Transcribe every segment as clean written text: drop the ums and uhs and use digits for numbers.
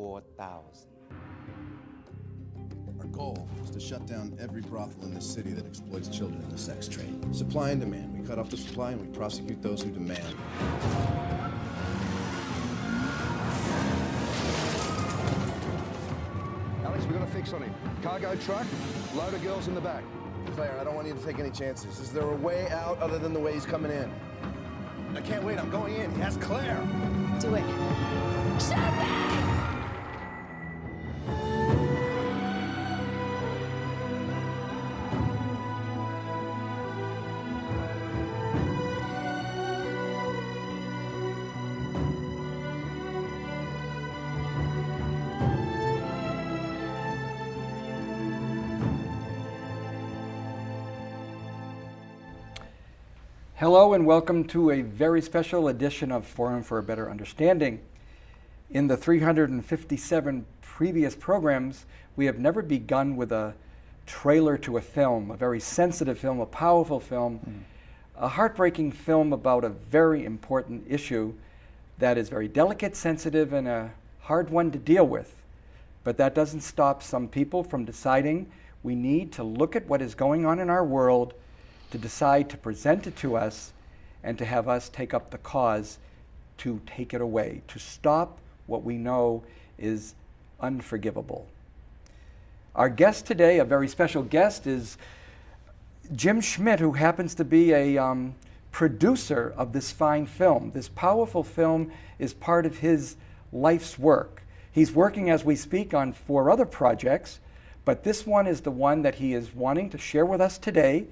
4,000. Our goal is to shut down every brothel in this city that exploits children in the sex trade. Supply and demand. We cut off the supply and we prosecute those who demand. Alex, we got a fix on him. Cargo truck, load of girls in the back. Claire, I don't want you to take any chances. Is there a way out other than the way he's coming in? I can't wait. I'm going in. He has Claire. Do it. Shoot me! Hello and welcome to a very special edition of Forum for a Better Understanding. In the 357 previous programs, we have never begun with a trailer to a film, a very sensitive film, a powerful film, a heartbreaking film about a very important issue that is very delicate, sensitive, and a hard one to deal with. But that doesn't stop some people from deciding we need to look at what is going on in our world, to decide to present it to us, and to have us take up the cause to take it away, to stop what we know is unforgivable. Our guest today, a very special guest, is Jim Schmidt, who happens to be a producer of this fine film. This powerful film is part of his life's work. He's working as we speak on 4 other projects, but this one is the one that he is wanting to share with us today,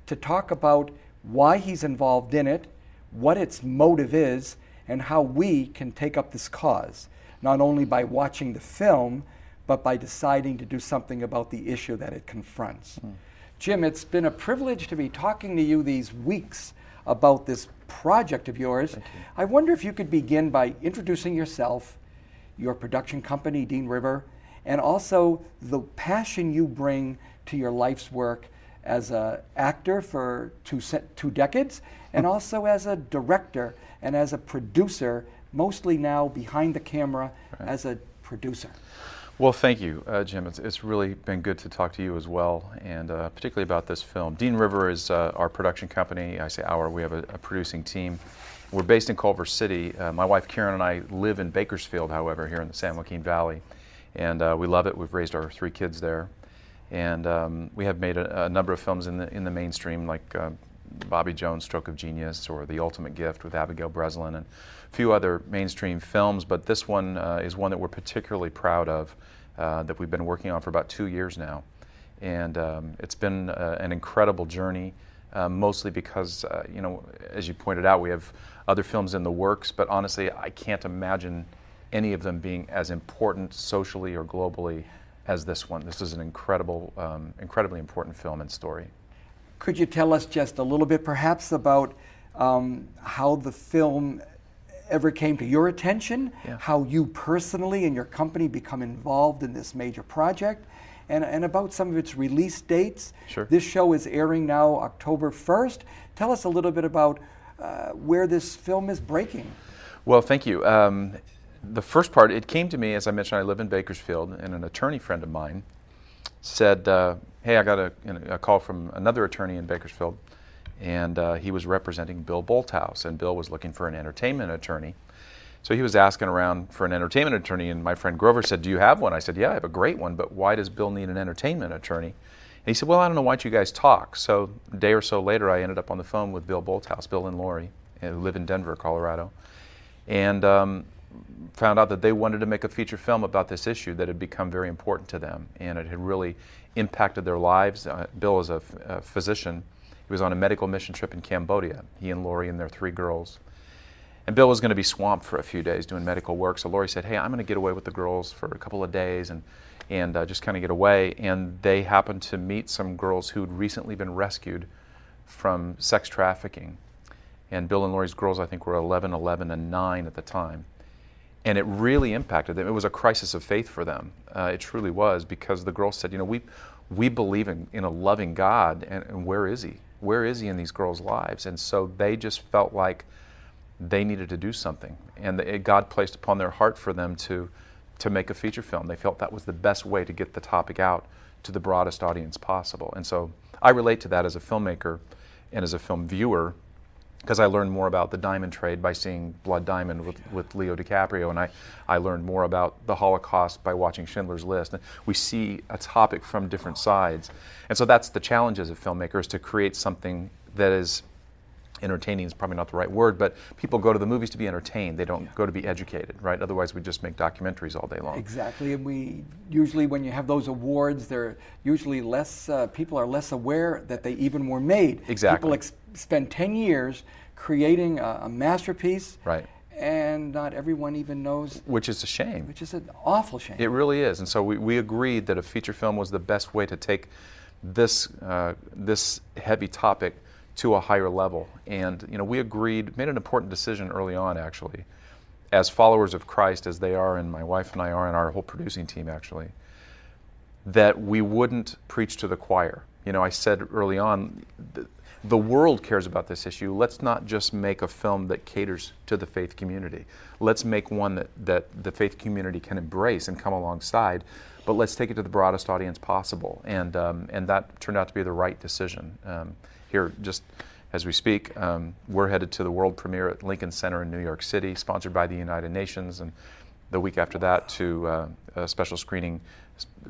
to talk about why he's involved in it, what its motive is, and how we can take up this cause, not only by watching the film, but by deciding to do something about the issue that it confronts. Jim, it's been a privilege to be talking to you these weeks about this project of yours. I wonder if you could begin by introducing yourself, your production company, Dean River, and also the passion you bring to your life's work as an actor for two decades, and also as a director and as a producer, mostly now behind the camera as a producer. Well, thank you, Jim. It's really been good to talk to you as well, and particularly about this film. Dean River is our production company. I say our, we have a producing team. We're based in Culver City. My wife Karen and I live in Bakersfield, however, here in the San Joaquin Valley, and we love it. We've raised our 3 kids there. And we have made a number of films in the mainstream, like Bobby Jones' Stroke of Genius, or The Ultimate Gift with Abigail Breslin, and a few other mainstream films. But this one is one that we're particularly proud of, that we've been working on for about 2 years now. And it's been an incredible journey, mostly because, as you pointed out, we have other films in the works, but honestly, I can't imagine any of them being as important socially or globally as this one. This is an incredibly important film and story. Could you tell us just a little bit perhaps about how the film ever came to your attention, how you personally and your company become involved in this major project, and about some of its release dates? Sure. This show is airing now October 1st. Tell us a little bit about where this film is breaking. Well, thank you. The first part, it came to me, as I mentioned, I live in Bakersfield, and an attorney friend of mine said, hey, I got a call from another attorney in Bakersfield, and he was representing Bill Bolthouse, and Bill was looking for an entertainment attorney. So he was asking around for an entertainment attorney, and my friend Grover said, do you have one? I said, yeah, I have a great one, but why does Bill need an entertainment attorney? And he said, well, I don't know, why don't you guys talk? So a day or so later, I ended up on the phone with Bill Bolthouse, Bill and Lori, who live in Denver, Colorado, and found out that they wanted to make a feature film about this issue that had become very important to them, and it had really impacted their lives. Bill is a physician. He was on a medical mission trip in Cambodia, he and Lori and their 3 girls. And Bill was going to be swamped for a few days doing medical work, so Lori said, hey, I'm going to get away with the girls for a couple of days and just kind of get away. And they happened to meet some girls who'd recently been rescued from sex trafficking. And Bill and Lori's girls, I think, were 11, and 9 at the time. And it really impacted them. It was a crisis of faith for them. It truly was, because the girls said, we believe in a loving God, and where is he? Where is he in these girls' lives? And so they just felt like they needed to do something. And God placed upon their heart for them to to make a feature film. They felt that was the best way to get the topic out to the broadest audience possible. And so I relate to that as a filmmaker and as a film viewer, because I learned more about the diamond trade by seeing Blood Diamond with Leo DiCaprio, and I learned more about the Holocaust by watching Schindler's List. And we see a topic from different sides. And so that's the challenge as a filmmaker, is to create something that is entertaining is probably not the right word, but people go to the movies to be entertained. They don't go to be educated, right? Otherwise, we just make documentaries all day long. Exactly, and we usually, when you have those awards, they're usually less, people are less aware that they even were made. Exactly. People spend 10 years creating a masterpiece, right? And not everyone even knows. Which is a shame. Which is an awful shame. It really is, and so we agreed that a feature film was the best way to take this this heavy topic to a higher level. And we agreed, made an important decision early on, actually, as followers of Christ, as they are, and my wife and I are, and our whole producing team actually, that we wouldn't preach to the choir. I said early on, the world cares about this issue. Let's not just make a film that caters to the faith community. Let's make one that the faith community can embrace and come alongside, but let's take it to the broadest audience possible. And that turned out to be the right decision. Here, just as we speak, we're headed to the world premiere at Lincoln Center in New York City, sponsored by the United Nations, and the week after that to a special screening,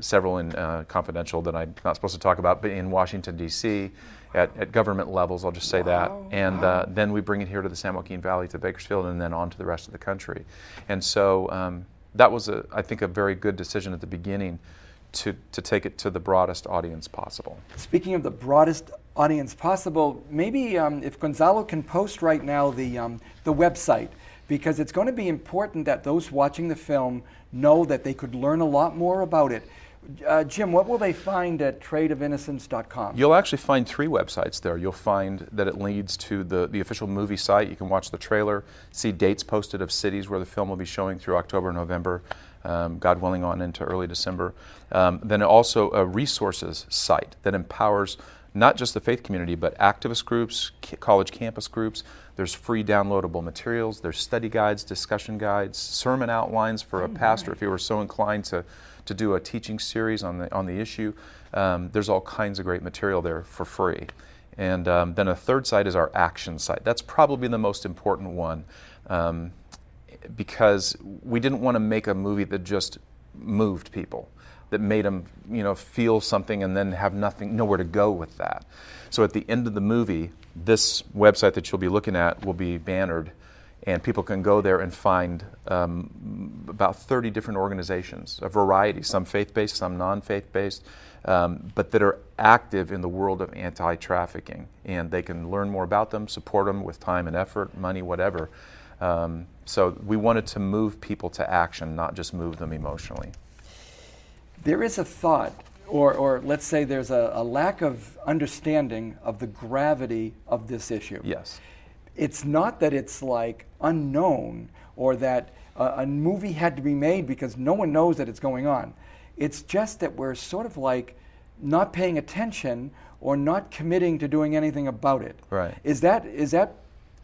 several in confidential that I'm not supposed to talk about, but in Washington, D.C., at government levels, I'll just say that. And then we bring it here to the San Joaquin Valley, to Bakersfield, and then on to the rest of the country. And so that was, I think, a very good decision at the beginning to take it to the broadest audience possible. Speaking of the broadest audience possible, maybe if Gonzalo can post right now the website, because it's going to be important that those watching the film know that they could learn a lot more about it. Jim, what will they find at tradeofinnocence.com? You'll actually find 3 websites there. You'll find that it leads to the official movie site. You can watch the trailer, see dates posted of cities where the film will be showing through October, November, God willing on into early December. Then also a resources site that empowers not just the faith community, but activist groups, college campus groups. There's free downloadable materials. There's study guides, discussion guides, sermon outlines for a pastor if you were so inclined to do a teaching series on the issue. There's all kinds of great material there for free. And then a third site is our action site. That's probably the most important one, because we didn't want to make a movie that just moved people, that made them feel something and then have nowhere to go with that. So at the end of the movie, this website that you'll be looking at will be bannered, and people can go there and find about 30 different organizations, a variety, some faith-based, some non-faith-based, but that are active in the world of anti-trafficking. And they can learn more about them, support them with time and effort, money, whatever. So we wanted to move people to action, not just move them emotionally. There is a thought, or let's say there's a lack of understanding of the gravity of this issue. Yes. It's not that it's like unknown, or that a movie had to be made because no one knows that it's going on. It's just that we're sort of like not paying attention or not committing to doing anything about it. Right. Is that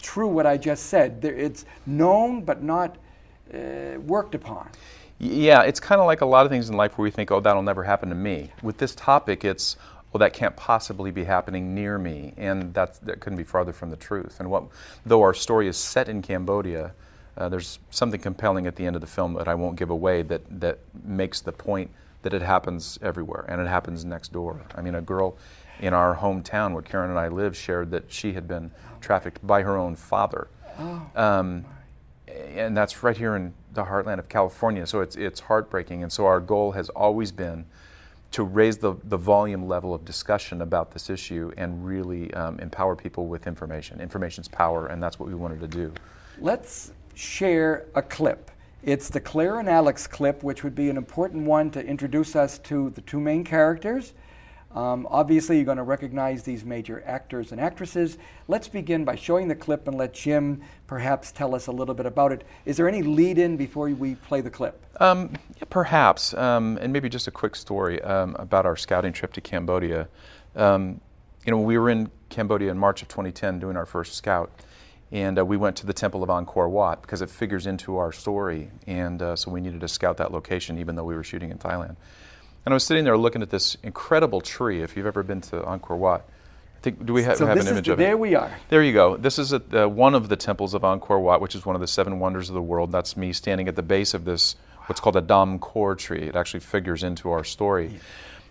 true, what I just said? It's known but not worked upon. Yeah, it's kind of like a lot of things in life where we think, oh, that'll never happen to me. With this topic, it's, well, that can't possibly be happening near me, and that couldn't be farther from the truth. And though our story is set in Cambodia, there's something compelling at the end of the film that I won't give away that makes the point that it happens everywhere, and it happens next door. I mean, a girl in our hometown where Karen and I live shared that she had been trafficked by her own father. And that's right here in the heartland of California, so it's heartbreaking. And so our goal has always been to raise the volume level of discussion about this issue and really empower people with information. Information's power, and that's what we wanted to do. Let's share a clip. It's the Claire and Alex clip, which would be an important one to introduce us to the 2 main characters. Obviously, you're going to recognize these major actors and actresses. Let's begin by showing the clip and let Jim perhaps tell us a little bit about it. Is there any lead-in before we play the clip? Yeah, perhaps, and maybe just a quick story about our scouting trip to Cambodia. We were in Cambodia in March of 2010 doing our first scout, And we went to the Temple of Angkor Wat because it figures into our story. And so we needed to scout that location even though we were shooting in Thailand. And I was sitting there looking at this incredible tree. If you've ever been to Angkor Wat, I think, do we have an image of it? There we are. There you go. This is one of the temples of Angkor Wat, which is one of the 7 wonders of the world. That's me standing at the base of this, what's called a Dam Kor tree. It actually figures into our story.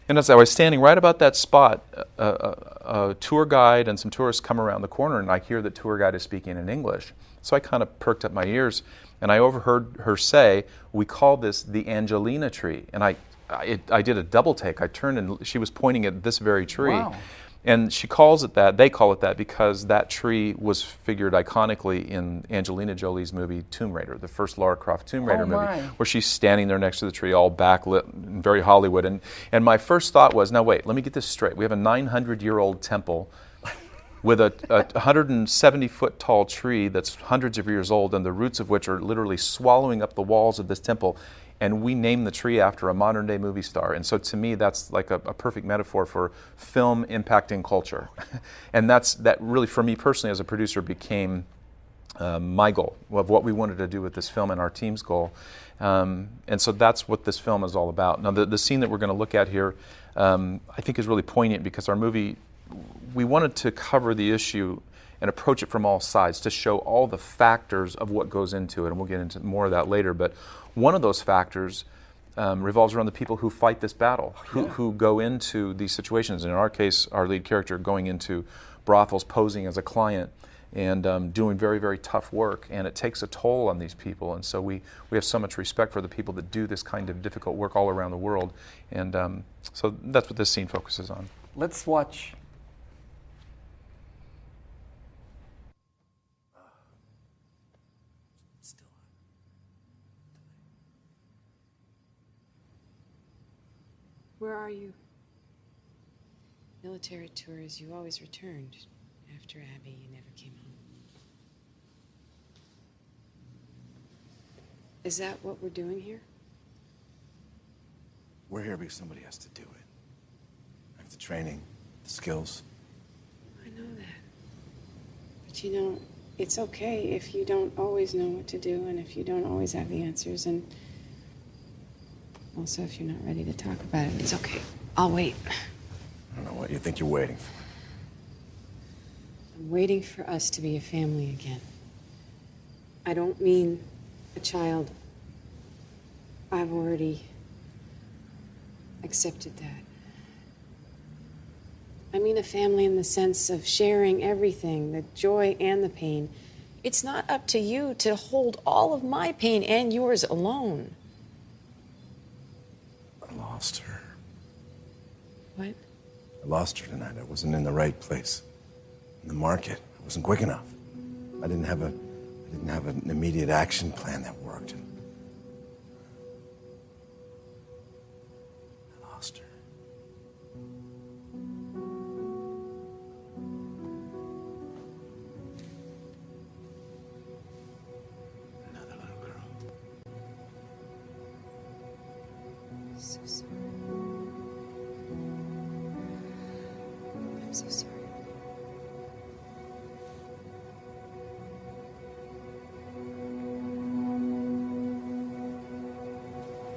And as I was standing right about that spot, a tour guide and some tourists come around the corner, and I hear the tour guide is speaking in English. So I kind of perked up my ears, and I overheard her say, "We call this the Angelina tree." And I did a double take. I turned, and she was pointing at this very tree. Wow. And she calls it that, they call it that because that tree was figured iconically in Angelina Jolie's movie Tomb Raider, the first Lara Croft Tomb Raider movie, where she's standing there next to the tree, all backlit, and very Hollywood. And my first thought was, now wait, let me get this straight. We have a 900-year-old temple with a 170-foot tall tree that's hundreds of years old, and the roots of which are literally swallowing up the walls of this temple. And we named the tree after a modern-day movie star. And so to me, that's like a perfect metaphor for film impacting culture. And that really, for me personally as a producer, became my goal of what we wanted to do with this film and our team's goal. And so that's what this film is all about. Now, the scene that we're going to look at here, I think is really poignant because our movie, we wanted to cover the issue and approach it from all sides to show all the factors of what goes into it. And we'll get into more of that later. But one of those factors revolves around the people who fight this battle, who go into these situations. And in our case, our lead character going into brothels, posing as a client, and doing very, very tough work. And it takes a toll on these people. And so we have so much respect for the people that do this kind of difficult work all around the world. And so that's what this scene focuses on. Let's watch. Where are you? Military tours, you always returned. After Abby, you never came home. Is that what we're doing here? We're here because somebody has to do it. I have the training, the skills. I know that. But you know, it's okay if you don't always know what to do and if you don't always have the answers, and also if you're not ready to talk about it. It's okay. I'll wait. I don't know what you think you're waiting for. I'm waiting for us to be a family again. I don't mean a child. I've already accepted that. I mean a family in the sense of sharing everything, the joy and the pain. It's not up to you to hold all of my pain and yours alone. I lost her. What? I lost her tonight. I wasn't in the right place. In the market. I wasn't quick enough. I didn't have an immediate action plan that worked. I lost her. Another little girl. So sorry. I'm so sorry.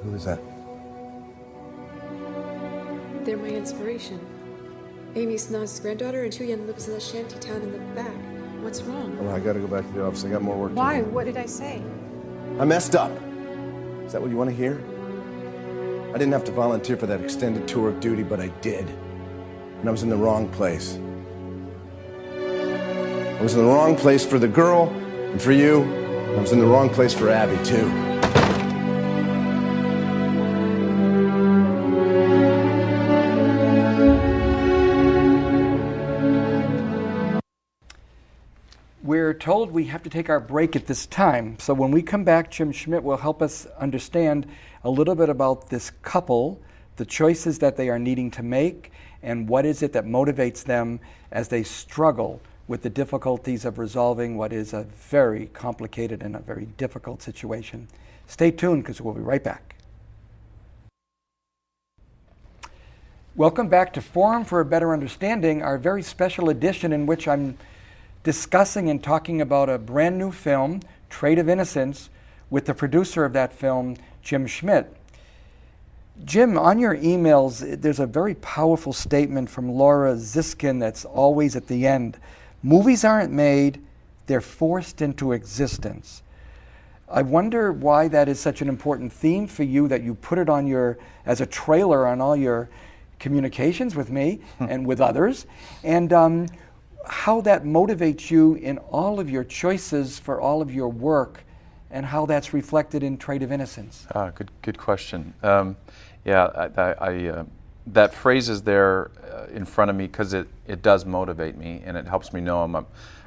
Who is that? They're my inspiration. Amy's Nad's granddaughter, and Chuyen lives in the shanty town in the back. What's wrong? Oh, I gotta go back to the office. I got more work Why? to do. What did I say? I messed up. Is that what you want to hear? I didn't have to volunteer for that extended tour of duty, but I did. And I was in the wrong place. I was in the wrong place for the girl and for you. And I was in the wrong place for Abby, too. We're told we have to take our break at this time. So when we come back, Jim Schmidt will help us understand a little bit about this couple, the choices that they are needing to make, and what is it that motivates them as they struggle with the difficulties of resolving what is a very complicated and a very difficult situation. Stay tuned, because we'll be right back. Welcome back to Forum for a Better Understanding, our very special edition in which I'm discussing and talking about a brand new film, Trait of Innocence, with the producer of that film, Jim Schmidt. Jim, on your emails, there's a very powerful statement from Laura Ziskin that's always at the end. Movies aren't made, they're forced into existence. I wonder why that is such an important theme for you, that you put it on as a trailer on all your communications with me and with others, and how that motivates you in all of your choices for all of your work, and how that's reflected in Trait of Innocence. Good question. That phrase is there in front of me because it does motivate me, and it helps me know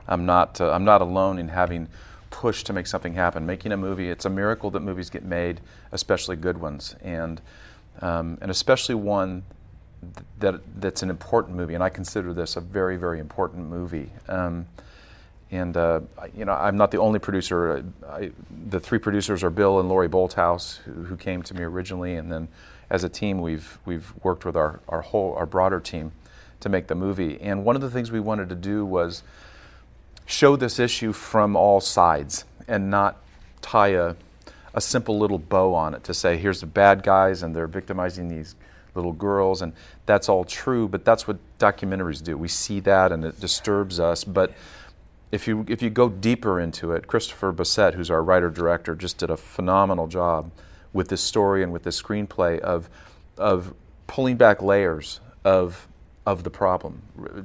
I'm not alone in having pushed to make something happen. Making a movie, it's a miracle that movies get made, especially good ones, and especially one that's an important movie. And I consider this a very, very important movie. I'm not the only producer. The three producers are Bill and Lori Bolthouse, who came to me originally, and then as a team, we've worked with our broader team to make the movie. And one of the things we wanted to do was show this issue from all sides and not tie a simple little bow on it to say, here's the bad guys and they're victimizing these little girls, and that's all true, but that's what documentaries do. We see that and it disturbs us, but if you go deeper into it, Christopher Bassett, who's our writer-director, just did a phenomenal job with this story and with this screenplay of pulling back layers of the problem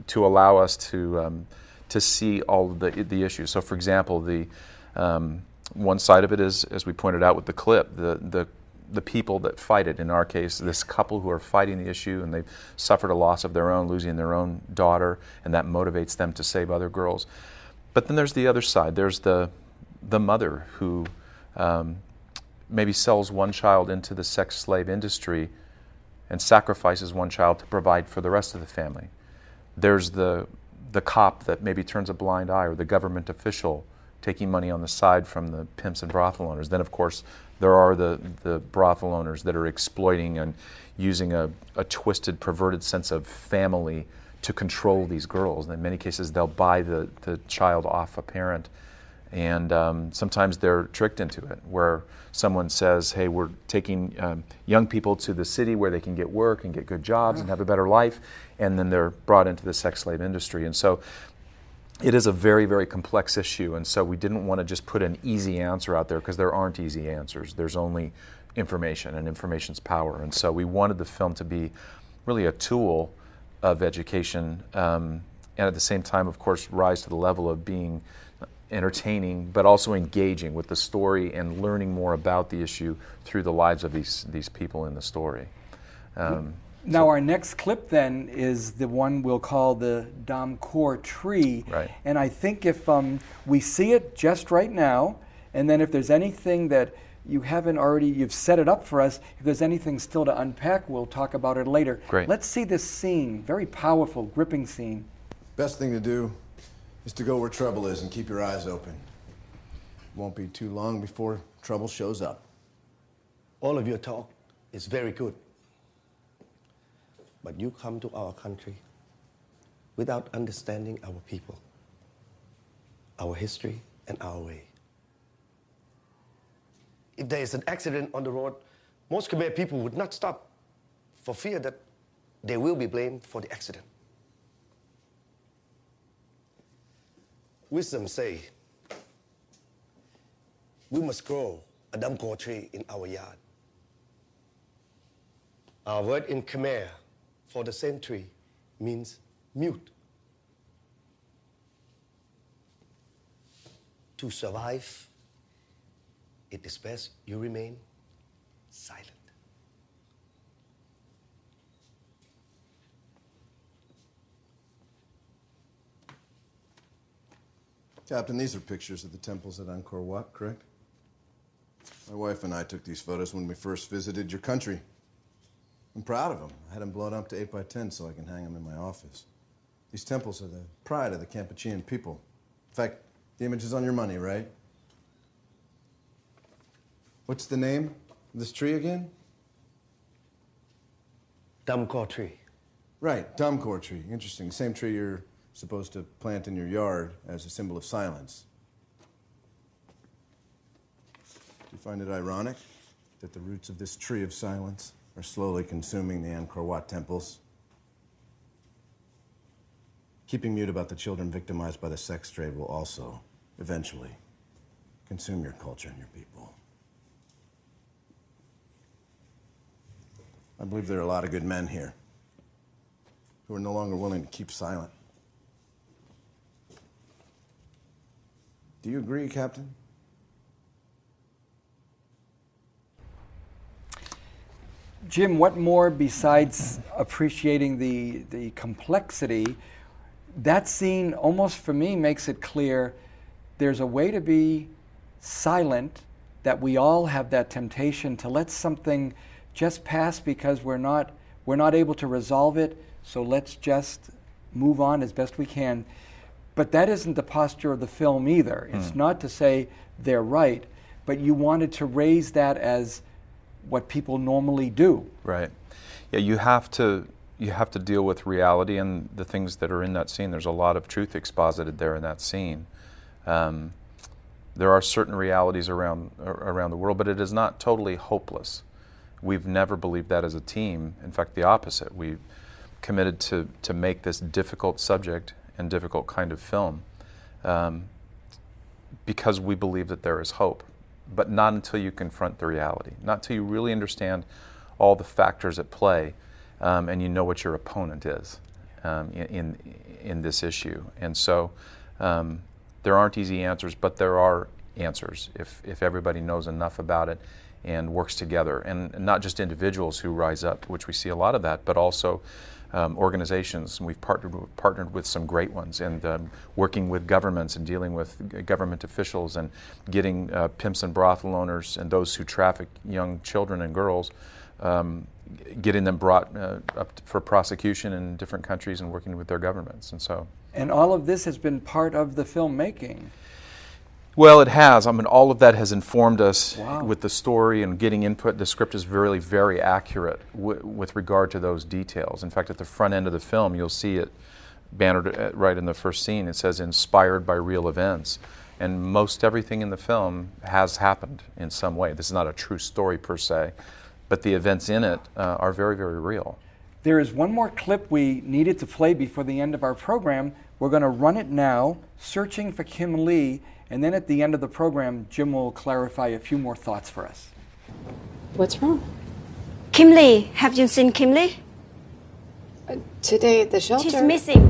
to allow us to see all of the issues. So, for example, the one side of it is, as we pointed out with the clip, the people that fight it. In our case, this couple who are fighting the issue, and they've suffered a loss of their own, losing their own daughter, and that motivates them to save other girls. But then there's the other side. There's the mother who maybe sells one child into the sex slave industry and sacrifices one child to provide for the rest of the family. There's the cop that maybe turns a blind eye, or the government official taking money on the side from the pimps and brothel owners. Then, of course, there are the brothel owners that are exploiting and using a twisted, perverted sense of family to control these girls. And in many cases, they'll buy the child off a parent, and sometimes they're tricked into it, where someone says, hey, we're taking young people to the city where they can get work and get good jobs and have a better life, and then they're brought into the sex slave industry. And so it is a very, very complex issue, and so we didn't want to just put an easy answer out there, because there aren't easy answers. There's only information, and information's power. And so we wanted the film to be really a tool of education, and at the same time, of course, rise to the level of being entertaining, but also engaging with the story and learning more about the issue through the lives of these people in the story. Now, our next clip then is the one we'll call the Domkor tree. Right. And I think if we see it just right now, and then if there's anything that you haven't already, you've set it up for us, if there's anything still to unpack, we'll talk about it later. Great. Let's see this scene, very powerful, gripping scene. Best thing to do is to go where trouble is and keep your eyes open. It won't be too long before trouble shows up. All of your talk is very good. But you come to our country without understanding our people, our history, and our way. If there is an accident on the road, most Khmer people would not stop for fear that they will be blamed for the accident. Wisdom say, we must grow a Domkor tree in our yard. Our word in Khmer for the same tree means mute. To survive, it is best you remain silent. Captain, these are pictures of the temples at Angkor Wat, correct? My wife and I took these photos when we first visited your country. I'm proud of them. I had them blown up to 8x10 so I can hang them in my office. These temples are the pride of the Kampuchean people. In fact, the image is on your money, right? What's the name of this tree again? Domkor tree. Right, Domkor tree. Interesting. Same tree your supposed to plant in your yard as a symbol of silence. Do you find it ironic that the roots of this tree of silence are slowly consuming the Angkor Wat temples? Keeping mute about the children victimized by the sex trade will also, eventually, consume your culture and your people. I believe there are a lot of good men here who are no longer willing to keep silent. Do you agree, Captain? Jim, what more besides appreciating the complexity, that scene almost for me makes it clear there's a way to be silent, that we all have that temptation to let something just pass because we're not able to resolve it, so let's just move on as best we can. But that isn't the posture of the film either. It's not to say they're right, but you wanted to raise that as what people normally do. Right. Yeah, you have to deal with reality and the things that are in that scene. There's a lot of truth exposited there in that scene. There are certain realities around the world, but it is not totally hopeless. We've never believed that as a team. In fact, the opposite. We've committed to make this difficult subject and difficult kind of film because we believe that there is hope, but not until you confront the reality, not until you really understand all the factors at play and you know what your opponent is in this issue. And so there aren't easy answers, but there are answers if everybody knows enough about it and works together, and not just individuals who rise up, which we see a lot of that, but also organizations. And we've partnered with some great ones, and working with governments and dealing with government officials and getting pimps and brothel owners and those who traffic young children and girls, getting them brought up for prosecution in different countries and working with their governments. And all of this has been part of the filmmaking. Well, it has. I mean, all of that has informed us. Wow. With the story and getting input. The script is very, very accurate with regard to those details. In fact, at the front end of the film, you'll see it bannered right in the first scene. It says, inspired by real events. And most everything in the film has happened in some way. This is not a true story per se, but the events in it are very, very real. There is one more clip we needed to play before the end of our program. We're going to run it now, Searching for Kim Lee, and then at the end of the program, Jim will clarify a few more thoughts for us. What's wrong? Kim Lee, have you seen Kim Lee? Today at the shelter. She's missing.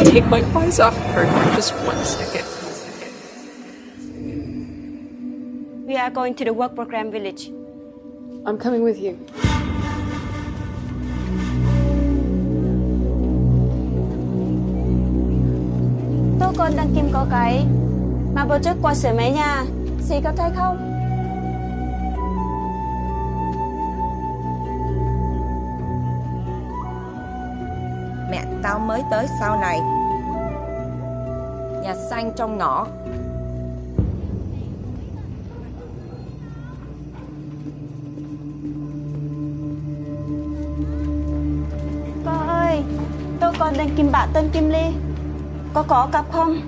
Take my eyes off her just 1 second. We are going to the work program village. I'm coming with you. Tôi con đang Kim có cái mà bữa trước qua sửa máy nha. Xì có thấy không? Mẹ tao mới tới sau này. Nhà xanh trong ngõ. Cô ơi, tôi con đang Kim bạn tên Kim Ly. Có cặp không?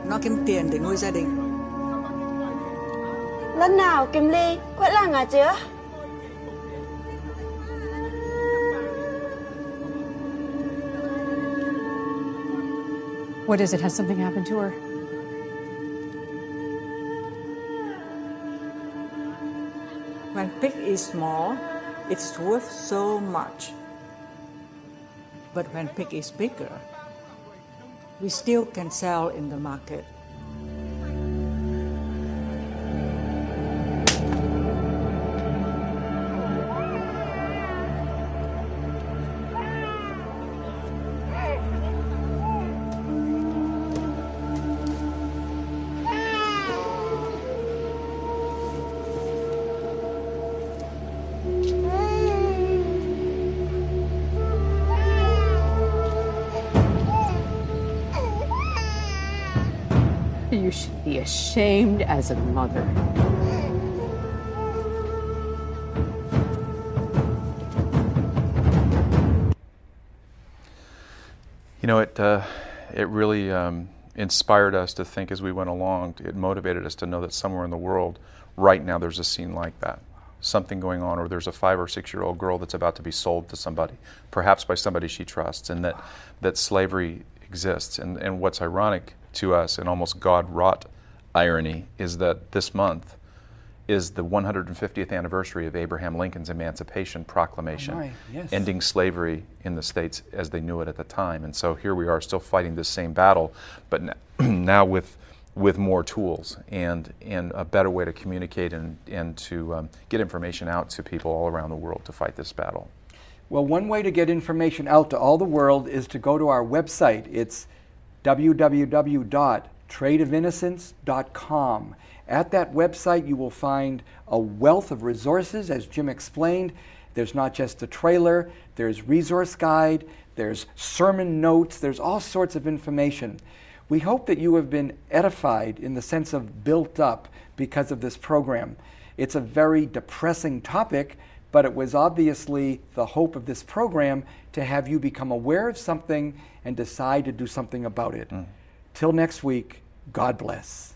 Nó kiếm tiền để nuôi gia đình. Lần nào Kim Ly quay lại ngà chưa? What is it? Has something happened to her? When pig is small, it's worth so much. But when pig is bigger, we still can sell in the market. You should be ashamed as a mother. You know, it really inspired us to think as we went along. It motivated us to know that somewhere in the world right now there's a scene like that. Something going on, or there's a 5 or 6 year old girl that's about to be sold to somebody, perhaps by somebody she trusts, and that slavery exists. And what's ironic to us, and almost God-wrought irony, is that this month is the 150th anniversary of Abraham Lincoln's Emancipation Proclamation, yes. ending slavery in the States as they knew it at the time. And so here we are still fighting this same battle, but now with more tools and a better way to communicate and to get information out to people all around the world to fight this battle. Well, one way to get information out to all the world is to go to our website. It's www.tradeofinnocence.com. At that website, you will find a wealth of resources, as Jim explained. There's not just a trailer, there's resource guide, there's sermon notes, there's all sorts of information. We hope that you have been edified in the sense of built up because of this program. It's a very depressing topic, but it was obviously the hope of this program to have you become aware of something and decide to do something about it. Till next week, God bless.